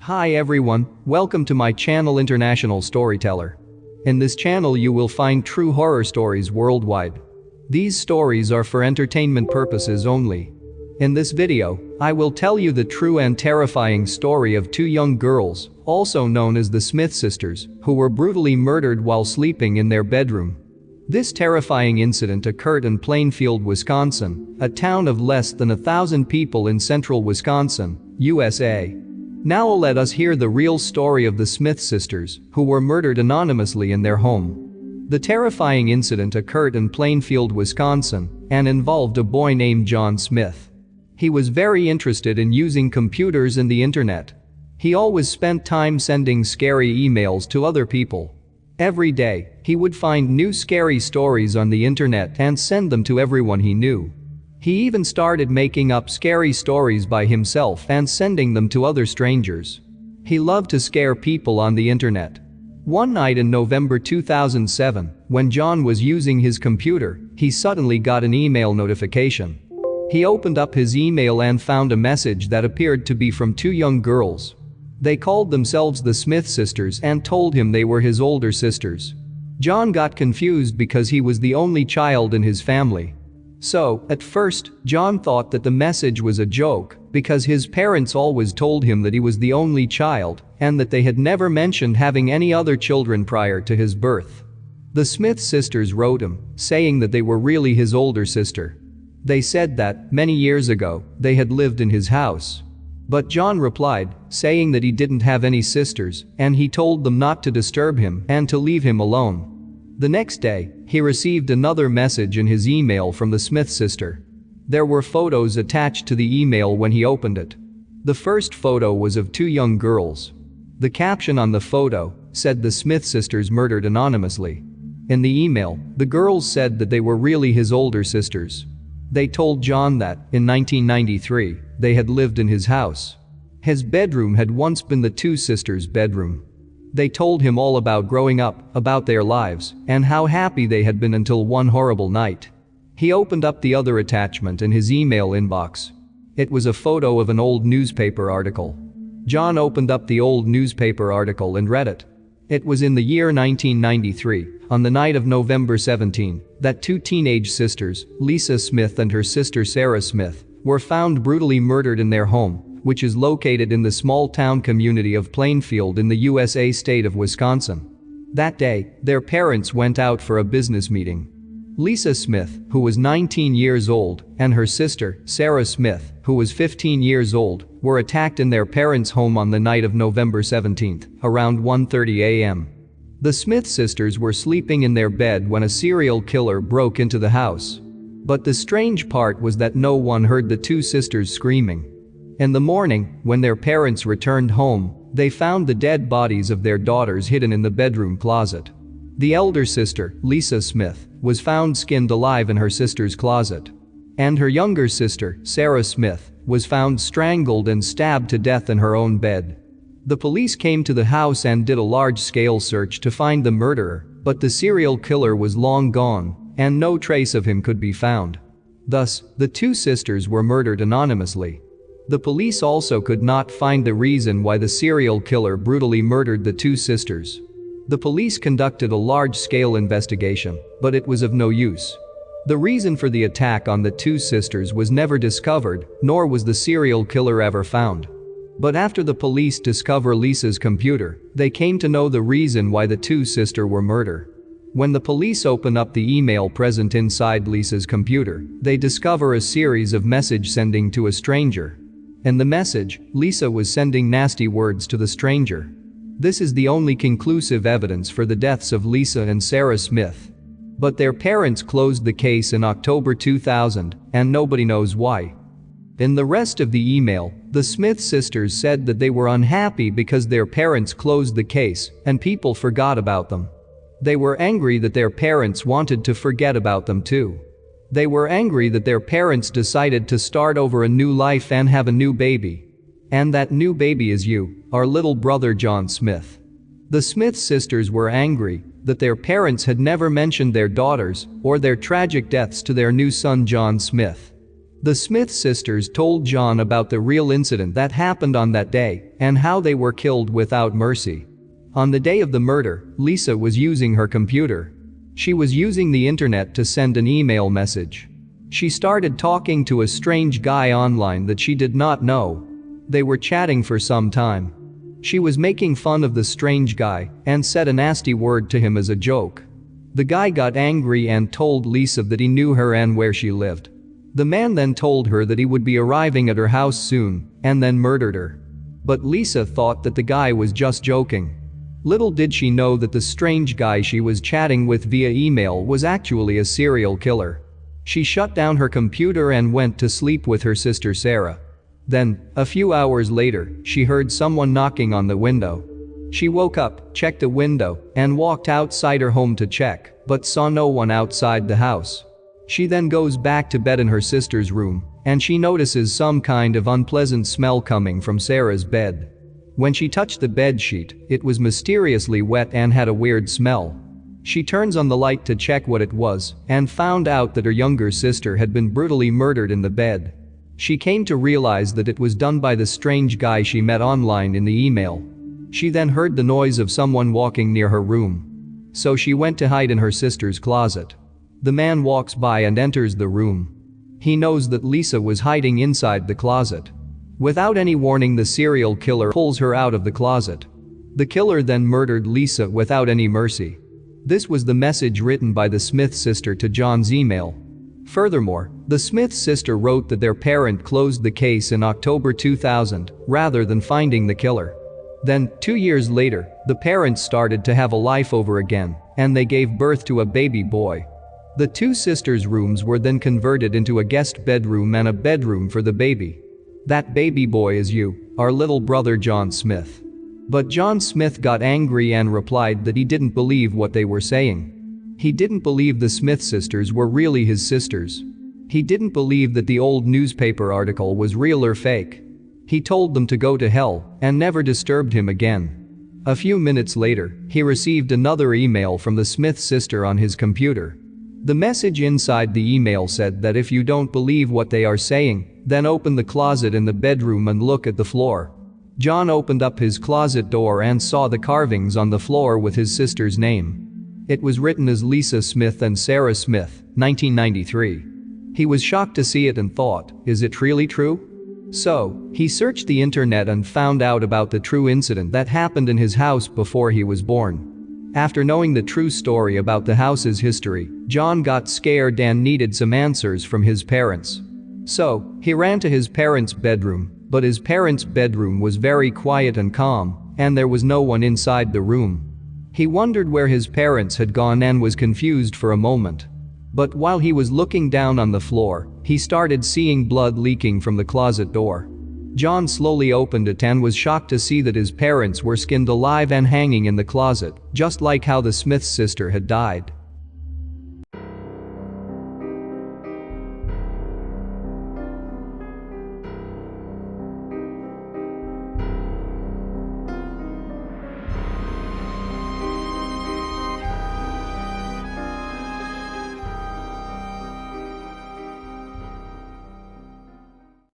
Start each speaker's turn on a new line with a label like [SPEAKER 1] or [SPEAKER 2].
[SPEAKER 1] Hi everyone, welcome to my channel International Storyteller. In this channel you will find true horror stories worldwide. These stories are for entertainment purposes only. In this video, I will tell you the true and terrifying story of two young girls, also known as the Smith sisters, who were brutally murdered while sleeping in their bedroom. This terrifying incident occurred in Plainfield, Wisconsin, a town of less than 1,000 people in central Wisconsin, USA. Now let us hear the real story of the Smith sisters, who were murdered anonymously in their home. The terrifying incident occurred in Plainfield, Wisconsin, and involved a boy named John Smith. He was very interested in using computers and the internet. He always spent time sending scary emails to other people. Every day, he would find new scary stories on the internet and send them to everyone he knew. He even started making up scary stories by himself and sending them to other strangers. He loved to scare people on the internet. One night in November 2007, when John was using his computer, he suddenly got an email notification. He opened up his email and found a message that appeared to be from two young girls. They called themselves the Smith sisters and told him they were his older sisters. John got confused because he was the only child in his family. So, at first, John thought that the message was a joke because his parents always told him that he was the only child and that they had never mentioned having any other children prior to his birth. The Smith sisters wrote him, saying that they were really his older sister. They said that, many years ago, they had lived in his house. But John replied, saying that he didn't have any sisters, and he told them not to disturb him and to leave him alone. The next day, he received another message in his email from the Smith sister. There were photos attached to the email when he opened it. The first photo was of two young girls. The caption on the photo said the Smith sisters murdered anonymously. In the email, the girls said that they were really his older sisters. They told John that, in 1993, they had lived in his house. His bedroom had once been the two sisters' bedroom. They told him all about growing up, about their lives, and how happy they had been until one horrible night. He opened up the other attachment in his email inbox. It was a photo of an old newspaper article. John opened up the old newspaper article and read it. It was in the year 1993, on the night of November 17, that two teenage sisters, Lisa Smith and her sister Sarah Smith, were found brutally murdered in their home, which is located in the small town community of Plainfield in the USA state of Wisconsin. That day, their parents went out for a business meeting. Lisa Smith, who was 19 years old, and her sister, Sarah Smith, who was 15 years old, were attacked in their parents' home on the night of November 17, around 1:30 a.m. The Smith sisters were sleeping in their bed when a serial killer broke into the house. But the strange part was that no one heard the two sisters screaming. In the morning, when their parents returned home, they found the dead bodies of their daughters hidden in the bedroom closet. The elder sister, Lisa Smith, was found skinned alive in her sister's closet. And her younger sister, Sarah Smith, was found strangled and stabbed to death in her own bed. The police came to the house and did a large-scale search to find the murderer, but the serial killer was long gone, and no trace of him could be found. Thus, the two sisters were murdered anonymously. The police also could not find the reason why the serial killer brutally murdered the two sisters. The police conducted a large-scale investigation, but it was of no use. The reason for the attack on the two sisters was never discovered, nor was the serial killer ever found. But after the police discover Lisa's computer, they came to know the reason why the two sisters were murdered. When the police open up the email present inside Lisa's computer, they discover a series of message sending to a stranger. In the message, Lisa was sending nasty words to the stranger. This is the only conclusive evidence for the deaths of Lisa and Sarah Smith. But their parents closed the case in October 2000, and nobody knows why. In the rest of the email, the Smith sisters said that they were unhappy because their parents closed the case, and people forgot about them. They were angry that their parents wanted to forget about them too. They were angry that their parents decided to start over a new life and have a new baby. And that new baby is you, our little brother John Smith. The Smith sisters were angry that their parents had never mentioned their daughters or their tragic deaths to their new son John Smith. The Smith sisters told John about the real incident that happened on that day and how they were killed without mercy. On the day of the murder, Lisa was using her computer. She was using the internet to send an email message. She started talking to a strange guy online that she did not know. They were chatting for some time. She was making fun of the strange guy and said a nasty word to him as a joke. The guy got angry and told Lisa that he knew her and where she lived. The man then told her that he would be arriving at her house soon and then murdered her. But Lisa thought that the guy was just joking. Little did she know that the strange guy she was chatting with via email was actually a serial killer. She shut down her computer and went to sleep with her sister Sarah. Then, a few hours later, she heard someone knocking on the window. She woke up, checked the window, and walked outside her home to check, but saw no one outside the house. She then goes back to bed in her sister's room, and she notices some kind of unpleasant smell coming from Sarah's bed. When she touched the bed sheet, it was mysteriously wet and had a weird smell. She turns on the light to check what it was and found out that her younger sister had been brutally murdered in the bed. She came to realize that it was done by the strange guy she met online in the email. She then heard the noise of someone walking near her room. So she went to hide in her sister's closet. The man walks by and enters the room. He knows that Lisa was hiding inside the closet. Without any warning, the serial killer pulls her out of the closet. The killer then murdered Lisa without any mercy. This was the message written by the Smith sister to John's email. Furthermore, the Smith sister wrote that their parent closed the case in October 2000 rather than finding the killer. Then, 2 years later, the parents started to have a life over again, and they gave birth to a baby boy. The two sisters' rooms were then converted into a guest bedroom and a bedroom for the baby. That baby boy is you, our little brother John Smith. But John Smith got angry and replied that he didn't believe what they were saying. He didn't believe the Smith sisters were really his sisters. He didn't believe that the old newspaper article was real or fake. He told them to go to hell and never disturbed him again. A few minutes later, he received another email from the Smith sister on his computer. The message inside the email said that if you don't believe what they are saying, then open the closet in the bedroom and look at the floor. John opened up his closet door and saw the carvings on the floor with his sister's name. It was written as Lisa Smith and Sarah Smith, 1993. He was shocked to see it and thought, is it really true? So, he searched the internet and found out about the true incident that happened in his house before he was born. After knowing the true story about the house's history, John got scared and needed some answers from his parents. So, he ran to his parents' bedroom, but his parents' bedroom was very quiet and calm, and there was no one inside the room. He wondered where his parents had gone and was confused for a moment. But while he was looking down on the floor, he started seeing blood leaking from the closet door. John slowly opened it and was shocked to see that his parents were skinned alive and hanging in the closet, just like how the Smith sister had died.